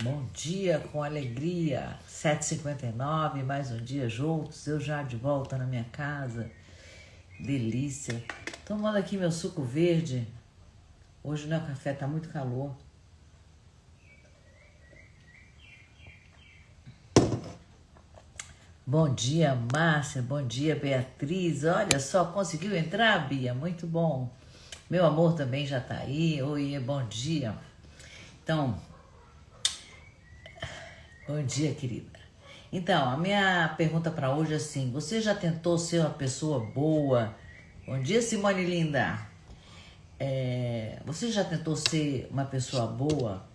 Bom dia com alegria, 7h59, mais um dia juntos, eu já de volta na minha casa, delícia. Tomando aqui meu suco verde, hoje não é café, tá muito calor. Bom dia, Márcia, bom dia, Beatriz, olha só, conseguiu entrar, Bia, muito bom. Meu amor também já tá aí, oi, bom dia. Então, bom dia, querida. Então, a minha pergunta para hoje é assim: você já tentou ser uma pessoa boa? Bom dia, Simone linda. Você já tentou ser uma pessoa boa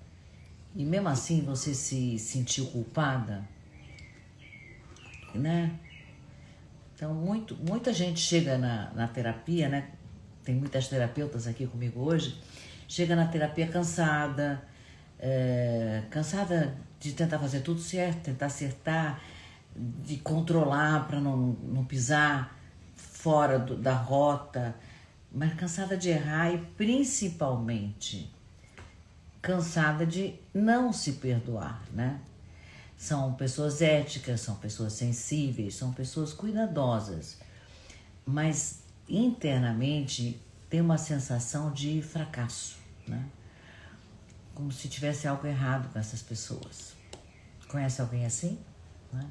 e mesmo assim você se sentiu culpada, né? Então, muita gente chega na terapia, né? Tem muitas terapeutas aqui comigo hoje. Chega na terapia cansada, cansada de tentar fazer tudo certo, tentar acertar, de controlar para não pisar fora da rota, mas cansada de errar e principalmente cansada de não se perdoar, né? São pessoas éticas, são pessoas sensíveis, são pessoas cuidadosas, mas internamente tem uma sensação de fracasso, né? Como se tivesse algo errado com essas pessoas. Conhece alguém assim? Né?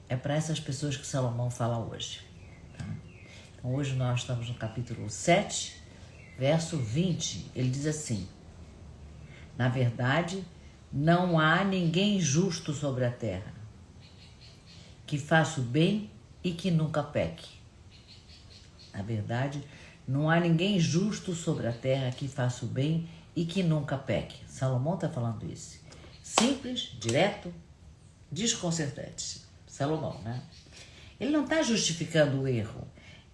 É para essas pessoas que Salomão fala hoje. Tá? Então, hoje nós estamos no capítulo 7, verso 20. Ele diz assim: na verdade, não há ninguém justo sobre a terra, que faça o bem e que nunca peque. Na verdade, não há ninguém justo sobre a terra que faça o bem e que nunca peque. Salomão está falando isso. Simples, direto, desconcertante. Salomão, né? Ele não está justificando o erro.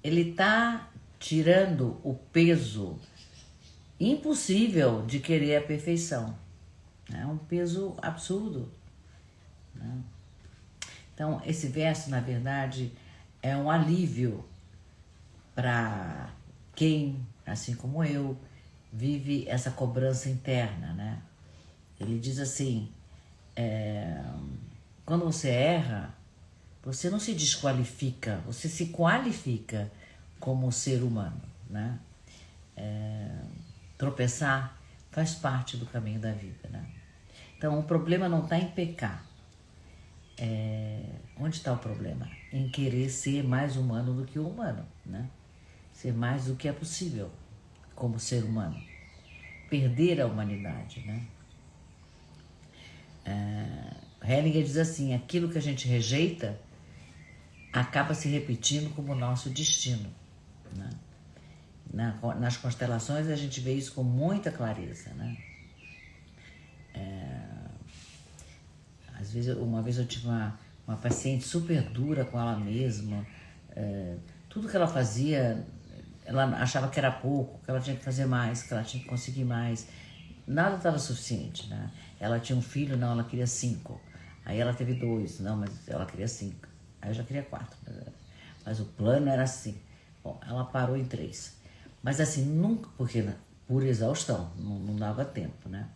Ele está tirando o peso impossível de querer a perfeição. É um peso absurdo. Né? Então, esse verso, na verdade, é um alívio para quem, assim como eu, vive essa cobrança interna, né? Ele diz assim: quando você erra, você não se desqualifica, você se qualifica como ser humano, né? Tropeçar faz parte do caminho da vida, né? Então, o problema não está em pecar. Onde está o problema? Em querer ser mais humano do que o humano, né? Ser mais do que é possível como ser humano. Perder a humanidade, né? Hellinger diz assim: aquilo que a gente rejeita acaba se repetindo como nosso destino, né? Nas constelações a gente vê isso com muita clareza, né? Às vezes, uma vez eu tive uma paciente super dura com ela mesma, tudo que ela fazia, ela achava que era pouco, que ela tinha que fazer mais, que ela tinha que conseguir mais, nada estava suficiente, né? Ela tinha um filho, não, ela queria 5, aí ela teve 2, não, mas ela queria 5, aí eu já queria 4, mas o plano era assim. Bom, ela parou em 3, mas assim, nunca, porque por exaustão, não dava tempo, né?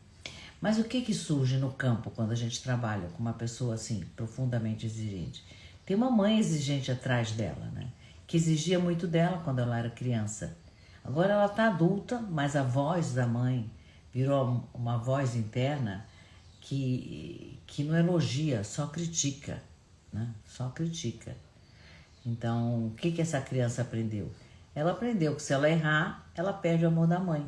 Mas o que surge no campo quando a gente trabalha com uma pessoa assim, profundamente exigente? Tem uma mãe exigente atrás dela, né? Que exigia muito dela quando ela era criança. Agora ela está adulta, mas a voz da mãe virou uma voz interna que não elogia, só critica, né? Só critica. Então, o que essa criança aprendeu? Ela aprendeu que se ela errar, ela perde o amor da mãe.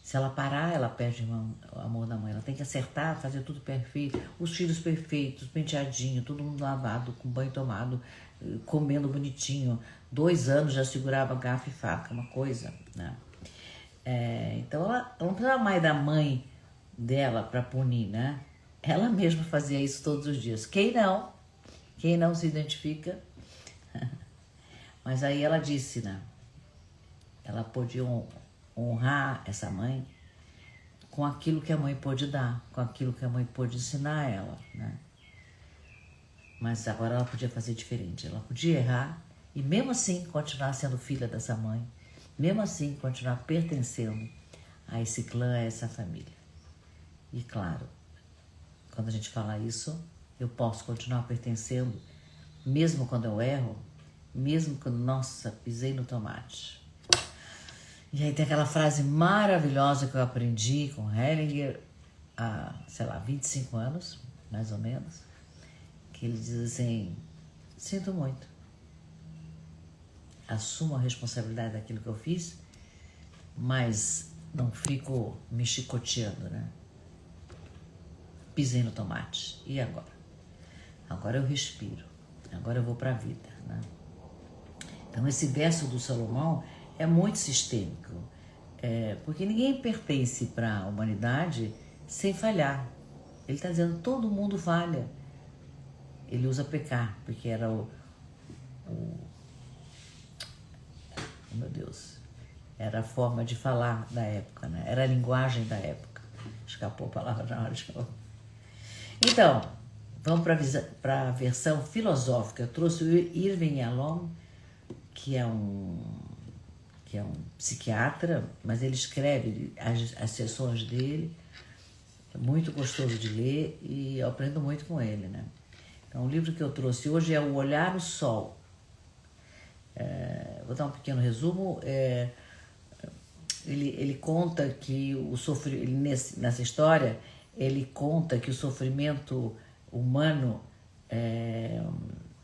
Se ela parar, ela perde o amor da mãe. Ela tem que acertar, fazer tudo perfeito. Os filhos perfeitos, penteadinho, todo mundo lavado, com banho tomado, comendo bonitinho. 2 anos já segurava garfo e faca, uma coisa, né? Então ela não precisava mais da mãe dela para punir, né? Ela mesma fazia isso todos os dias. Quem não se identifica. Mas aí ela disse, né? Ela podia honrar essa mãe com aquilo que a mãe pôde dar, com aquilo que a mãe pôde ensinar a ela, né? Mas agora ela podia fazer diferente. Ela podia errar e mesmo assim continuar sendo filha dessa mãe, mesmo assim continuar pertencendo a esse clã, a essa família. E claro, quando a gente fala isso, eu posso continuar pertencendo, mesmo quando eu erro, mesmo quando, nossa, pisei no tomate. E aí tem aquela frase maravilhosa que eu aprendi com Hellinger há, sei lá, 25 anos, mais ou menos, que ele diz assim: sinto muito, assumo a responsabilidade daquilo que eu fiz, mas não fico me chicoteando, né? Pisei no tomate, e agora? Agora eu respiro, agora eu vou para a vida, né? Então esse verso do Salomão é muito sistêmico, porque ninguém pertence para a humanidade sem falhar. Ele está dizendo todo mundo falha. Ele usa pecar, porque era oh, meu Deus, era a forma de falar da época, né? Era a linguagem da época. Escapou a palavra na hora de falar. Então, vamos para a versão filosófica. Eu trouxe o Irving Yalom, que é um psiquiatra, mas ele escreve as sessões dele. É muito gostoso de ler e eu aprendo muito com ele, né? Então, o livro que eu trouxe hoje é O Olhar no Sol. Vou dar um pequeno resumo. Ele conta que o sofrimento, nessa história, ele conta que o sofrimento humano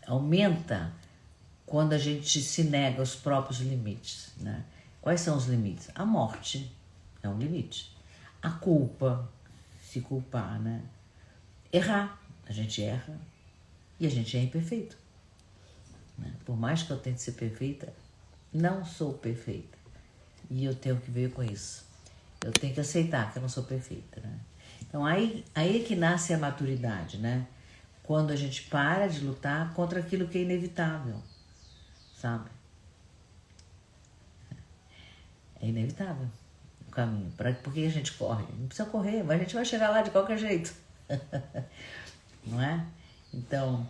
aumenta quando a gente se nega aos próprios limites, né? Quais são os limites? A morte é um limite. A culpa, se culpar, né? Errar, a gente erra e a gente é imperfeito, né? Por mais que eu tente ser perfeita, não sou perfeita. E eu tenho que ver com isso. Eu tenho que aceitar que eu não sou perfeita, né? Então aí é que nasce a maturidade, né? Quando a gente para de lutar contra aquilo que é inevitável, sabe? É inevitável o caminho. Por que a gente corre? Não precisa correr, mas a gente vai chegar lá de qualquer jeito. Não é? Então,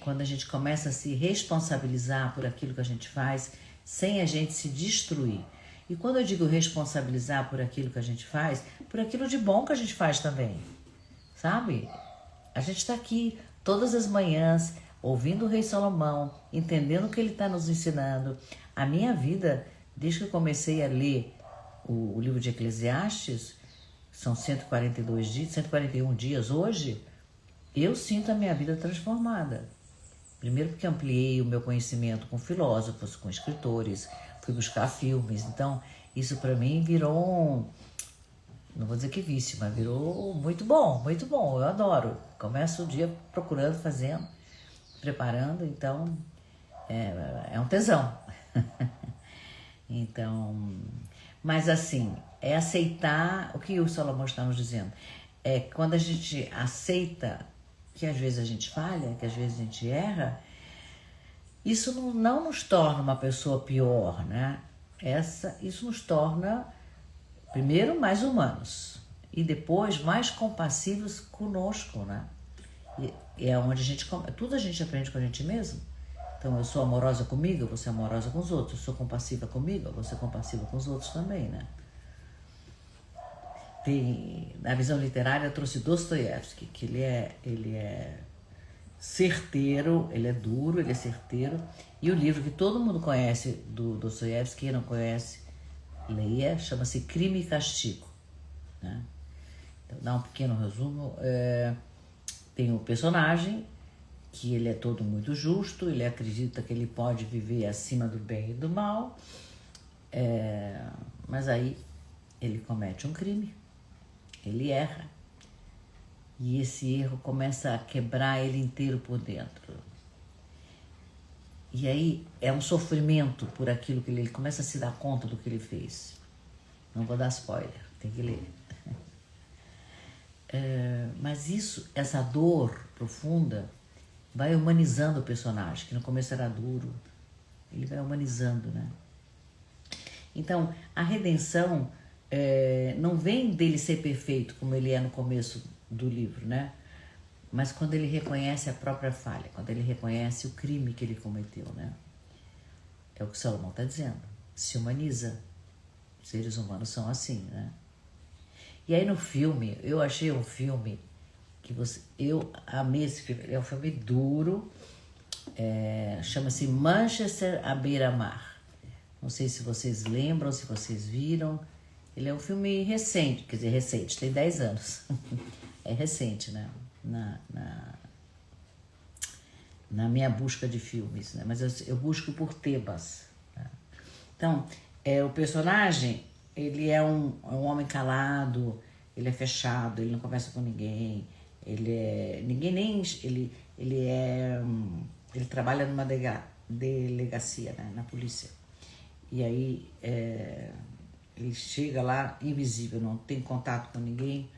quando a gente começa a se responsabilizar por aquilo que a gente faz, sem a gente se destruir. E quando eu digo responsabilizar por aquilo que a gente faz, por aquilo de bom que a gente faz também, sabe? A gente está aqui todas as manhãs, ouvindo o Rei Salomão, entendendo o que ele está nos ensinando. A minha vida, desde que eu comecei a ler o livro de Eclesiastes, são 142 dias, 141 dias hoje, eu sinto a minha vida transformada. Primeiro porque ampliei o meu conhecimento com filósofos, com escritores, fui buscar filmes. Então, isso para mim virou não vou dizer que vício, mas virou muito bom, eu adoro. Começo o dia procurando, fazendo, preparando, então é um tesão. Então, mas assim, é aceitar o que o Salomão está nos dizendo. É quando a gente aceita que às vezes a gente falha, que às vezes a gente erra, isso não nos torna uma pessoa pior, né? Isso nos torna, primeiro, mais humanos e depois mais compassivos conosco, né? E é onde tudo a gente aprende com a gente mesmo. Então, eu sou amorosa comigo, eu vou ser amorosa com os outros. Eu sou compassiva comigo, eu vou ser compassiva com os outros também, né? Na visão literária, eu trouxe Dostoiévski, que ele é certeiro, ele é duro, ele é certeiro. E o livro que todo mundo conhece do Dostoiévski, quem não conhece, leia, chama-se Crime e Castigo, né? Então, dá um pequeno resumo. Tem um personagem que ele é todo muito justo, ele acredita que ele pode viver acima do bem e do mal, mas aí ele comete um crime, ele erra, e esse erro começa a quebrar ele inteiro por dentro. E aí é um sofrimento por aquilo que ele começa a se dar conta do que ele fez. Não vou dar spoiler, tem que ler. Mas essa dor profunda vai humanizando o personagem, que no começo era duro, ele vai humanizando, né? Então, a redenção não vem dele ser perfeito, como ele é no começo do livro, né? Mas quando ele reconhece a própria falha, quando ele reconhece o crime que ele cometeu, né? É o que Salomão está dizendo, se humaniza. Os seres humanos são assim, né? E aí no filme, eu achei um filme Eu amei esse filme. Ele é um filme duro, chama-se Manchester à beira-mar. Não sei se vocês lembram, se vocês viram. Ele é um filme recente, quer dizer, recente, tem 10 anos. É recente, né? Na minha busca de filmes, né? Mas eu busco por temas. Né? Então, o personagem, ele é um homem calado, ele é fechado, ele não conversa com ninguém, ele trabalha numa delegacia, né? Na polícia. E aí ele chega lá invisível, não tem contato com ninguém.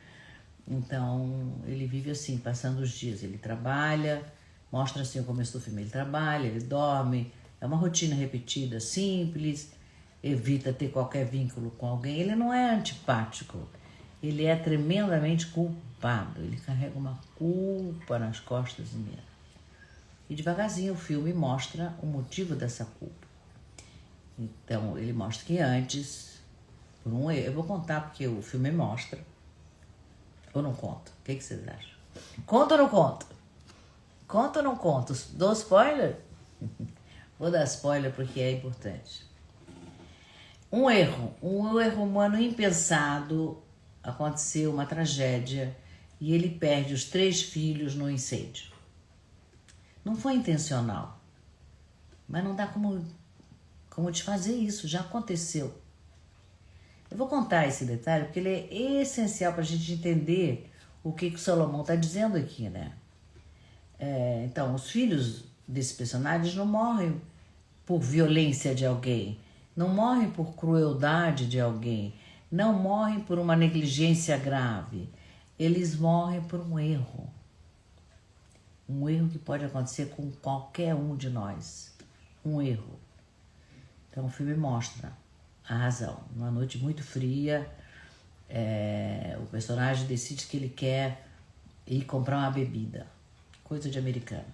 Então ele vive assim, passando os dias. Ele trabalha, mostra assim o começo do filme. Ele trabalha, ele dorme, é uma rotina repetida, simples, evita ter qualquer vínculo com alguém. Ele não é antipático, ele é tremendamente culpado. Ele carrega uma culpa nas costas mesmo. E devagarzinho o filme mostra o motivo dessa culpa. Então ele mostra que antes, eu vou contar porque o filme mostra. Ou não conto? O que vocês acham? Conto ou não conto? Conto ou não conto? Dou spoiler? Vou dar spoiler porque é importante. Um erro humano impensado, aconteceu uma tragédia e ele perde os 3 filhos no incêndio. Não foi intencional, mas não dá como desfazer isso, já aconteceu. Eu vou contar esse detalhe porque ele é essencial para a gente entender o que o Salomão está dizendo aqui, né? Então, os filhos desses personagens não morrem por violência de alguém, não morrem por crueldade de alguém, não morrem por uma negligência grave. Eles morrem por um erro. Um erro que pode acontecer com qualquer um de nós. Um erro. Então, o filme mostra a razão. Numa noite muito fria, o personagem decide que ele quer ir comprar uma bebida. Coisa de americano.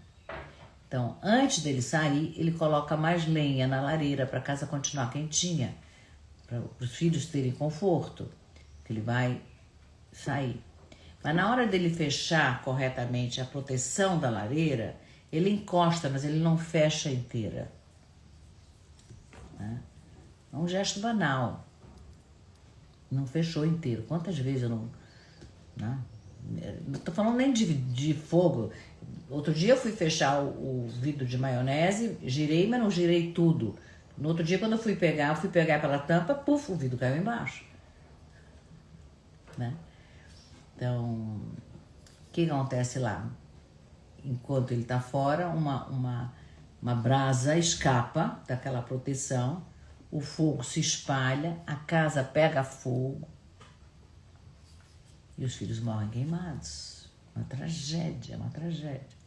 Então, antes dele sair, ele coloca mais lenha na lareira para a casa continuar quentinha, para os filhos terem conforto, que ele vai sair. Mas na hora dele fechar corretamente a proteção da lareira, ele encosta, mas ele não fecha inteira. Né? É um gesto banal. Não fechou inteiro. Quantas vezes eu não... Né? Não estou falando nem de fogo. Outro dia eu fui fechar o vidro de maionese, girei, mas não girei tudo. No outro dia, quando eu fui pegar pela tampa, puf, o vidro caiu embaixo. Né? Então, o que acontece lá? Enquanto ele está fora, uma brasa escapa daquela proteção, o fogo se espalha, a casa pega fogo e os filhos morrem queimados. Uma tragédia, uma tragédia.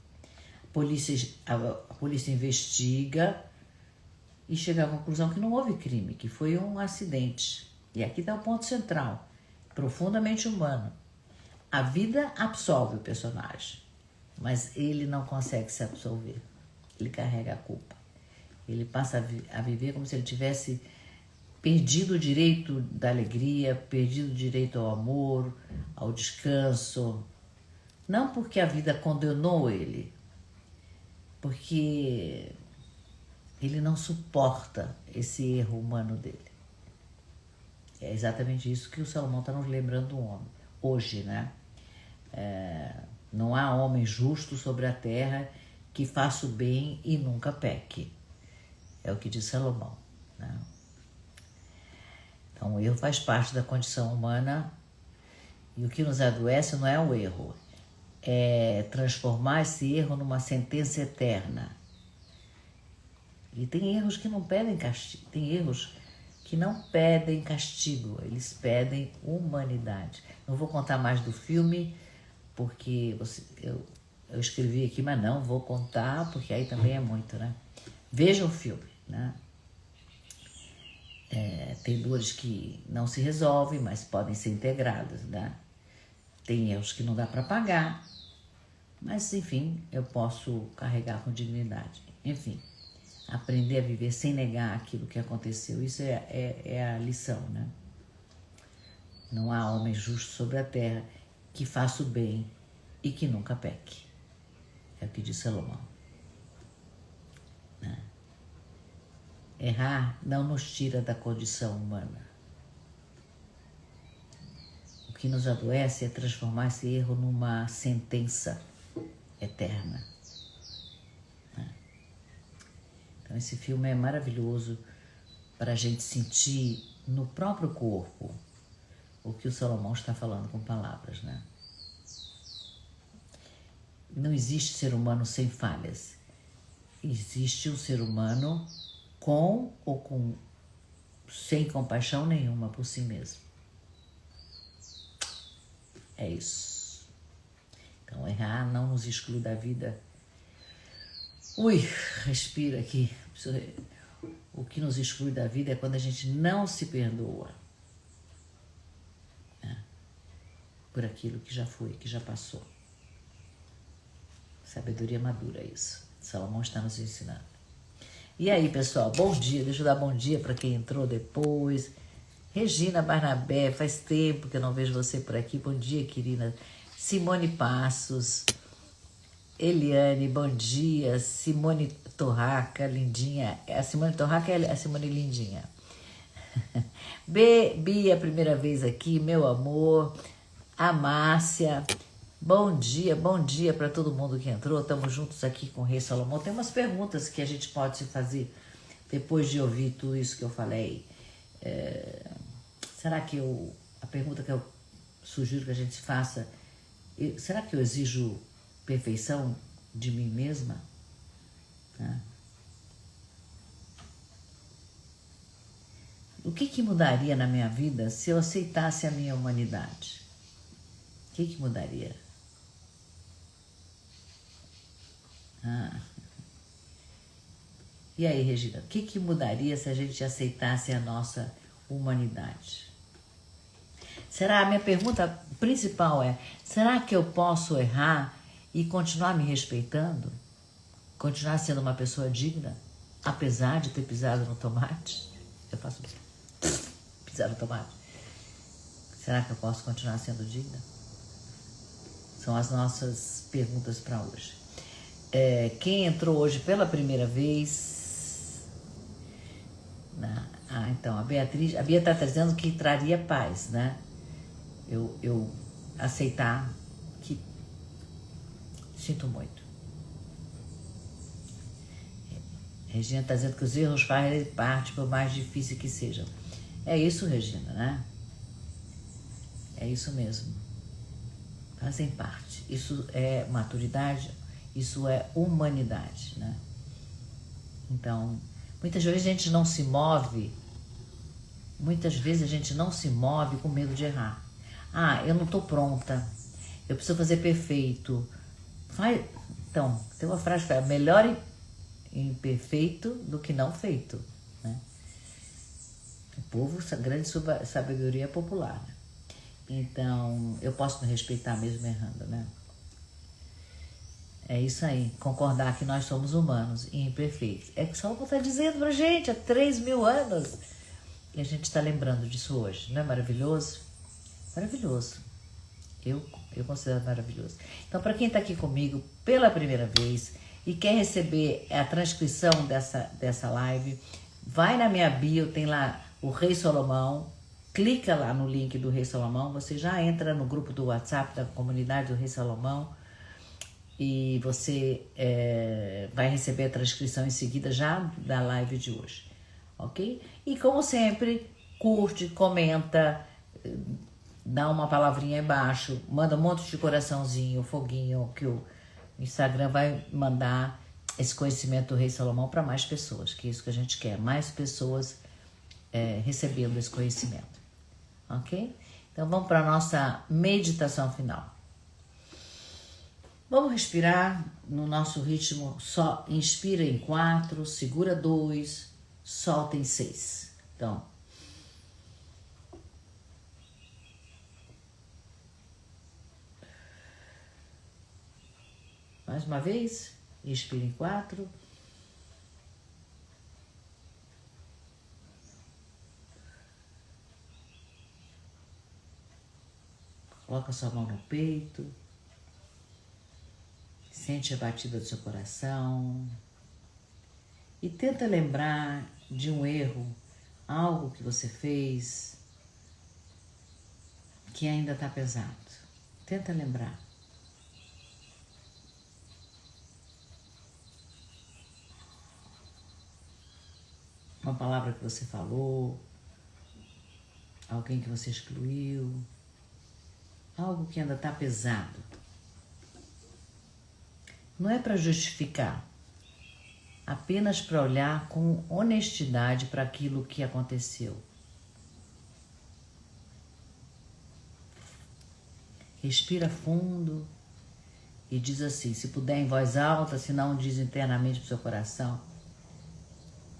A polícia investiga e chega à conclusão que não houve crime, que foi um acidente. E aqui está o ponto central, profundamente humano. A vida absolve o personagem, mas ele não consegue se absolver. Ele carrega a culpa. Ele passa a viver como se ele tivesse perdido o direito da alegria, perdido o direito ao amor, ao descanso. Não porque a vida condenou ele, porque ele não suporta esse erro humano dele. É exatamente isso que o Salomão está nos lembrando do homem. Hoje, né? Não há homem justo sobre a terra que faça o bem e nunca peque. É o que diz Salomão. Né? Então, o erro faz parte da condição humana e o que nos adoece não é o erro, é transformar esse erro numa sentença eterna. E tem erros que não pedem castigo, tem erros que não pedem castigo, eles pedem humanidade. Não vou contar mais do filme, porque eu escrevi aqui, mas não vou contar, porque aí também é muito, né? Veja o filme, né? Tem dores que não se resolvem, mas podem ser integradas, né? Tem erros que não dá para pagar, mas, enfim, eu posso carregar com dignidade. Enfim, aprender a viver sem negar aquilo que aconteceu, isso é a lição, né? Não há homem justo sobre a terra que faça o bem e que nunca peque. É o que diz Salomão. Né? Errar não nos tira da condição humana. O que nos adoece é transformar esse erro numa sentença eterna. Né? Então esse filme é maravilhoso para a gente sentir no próprio corpo o que o Salomão está falando com palavras, né? Não existe ser humano sem falhas. Existe o ser humano com ou sem compaixão nenhuma por si mesmo. É isso. Então errar não nos exclui da vida. Ui, respira aqui. O que nos exclui da vida é quando a gente não se perdoa, né? Por aquilo que já foi, que já passou. Sabedoria madura, isso. Salomão está nos ensinando. E aí, pessoal, bom dia. Deixa eu dar bom dia para quem entrou depois. Regina Barnabé, faz tempo que eu não vejo você por aqui. Bom dia, querida. Simone Passos. Eliane, bom dia. Simone Torraca, lindinha. A Simone Torraca é a Simone lindinha. Bia, primeira vez aqui, meu amor. A Márcia. Bom dia para todo mundo que entrou. Estamos juntos aqui com o Rei Salomão. Tem umas perguntas que a gente pode se fazer depois de ouvir tudo isso que eu falei. Será que a pergunta que eu sugiro que a gente faça, será que eu exijo perfeição de mim mesma? Né? O que mudaria na minha vida se eu aceitasse a minha humanidade? O que mudaria? E aí, Regina, o que mudaria se a gente aceitasse a nossa humanidade? A minha pergunta principal é, será que eu posso errar e continuar me respeitando? Continuar sendo uma pessoa digna, apesar de ter pisado no tomate? Eu faço pisar no tomate. Será que eu posso continuar sendo digna? São as nossas perguntas para hoje. Quem entrou hoje pela primeira vez... então, a Bia está dizendo que traria paz, né? Eu aceitar que sinto muito. Regina está dizendo que os erros fazem parte, por mais difícil que sejam. É isso, Regina, né? É isso mesmo. Fazem parte. Isso é maturidade, isso é humanidade, né? Então, muitas vezes a gente não se move com medo de errar. Eu não estou pronta, eu preciso fazer perfeito. Então, tem uma frase que fala, melhor imperfeito do que não feito, né? O povo, grande sabedoria popular, né? Então, eu posso me respeitar mesmo errando, né? É isso aí, concordar que nós somos humanos e imperfeitos. É que o Salomão está dizendo pra gente há 3.000 anos. E a gente está lembrando disso hoje. Não é maravilhoso? Maravilhoso. Eu considero maravilhoso. Então, para quem está aqui comigo pela primeira vez e quer receber a transcrição dessa live, vai na minha bio, tem lá o Rei Salomão, clica lá no link do Rei Salomão, você já entra no grupo do WhatsApp da comunidade do Rei Salomão e você vai receber a transcrição em seguida já da live de hoje, ok? E como sempre, curte, comenta, dá uma palavrinha aí embaixo, manda um monte de coraçãozinho, foguinho, que o Instagram vai mandar esse conhecimento do Rei Salomão para mais pessoas, que é isso que a gente quer, mais pessoas recebendo esse conhecimento, ok? Então vamos para a nossa meditação final. Vamos respirar no nosso ritmo, só inspira em 4, segura 2, solta em 6. Então, mais uma vez, inspira em 4. Coloca sua mão no peito. Sente a batida do seu coração e tenta lembrar de um erro, algo que você fez que ainda está pesado. Tenta lembrar. Uma palavra que você falou, alguém que você excluiu, algo que ainda está pesado. Não é para justificar, apenas para olhar com honestidade para aquilo que aconteceu. Respira fundo e diz assim, se puder em voz alta, se não diz internamente para o seu coração,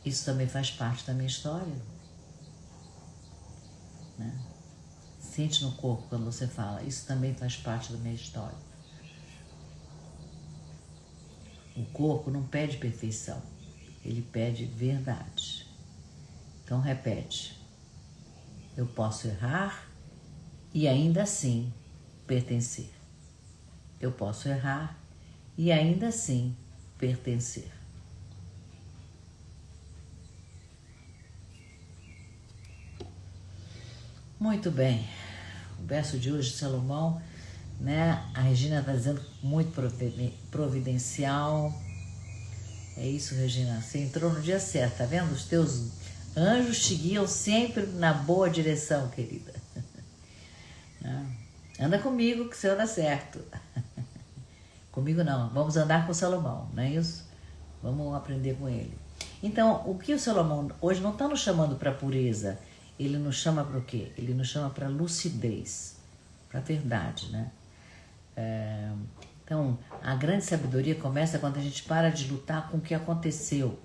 isso também faz parte da minha história. Né? Sente no corpo quando você fala, isso também faz parte da minha história. O corpo não pede perfeição, ele pede verdade. Então repete, eu posso errar e ainda assim pertencer. Eu posso errar e ainda assim pertencer. Muito bem, o verso de hoje de Salomão, né? A Regina está dizendo muito providencial. É isso, Regina, você entrou no dia certo, tá vendo? Os teus anjos te guiam sempre na boa direção, querida. Anda comigo que você anda certo. Comigo não, vamos andar com Salomão, não é isso? Vamos aprender com ele. Então, o que o Salomão hoje não está nos chamando para pureza, ele nos chama para o quê? Ele nos chama para lucidez, para verdade, né? Então, a grande sabedoria começa quando a gente para de lutar com o que aconteceu,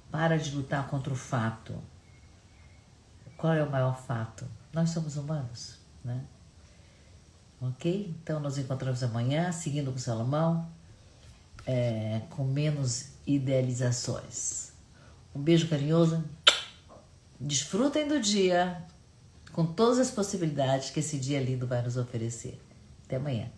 para de lutar contra o fato. Qual é o maior fato? Nós somos humanos, né? Ok? Então, nos encontramos amanhã, seguindo com Salomão, com menos idealizações. Um beijo carinhoso. Desfrutem do dia com todas as possibilidades que esse dia lindo vai nos oferecer. Até amanhã.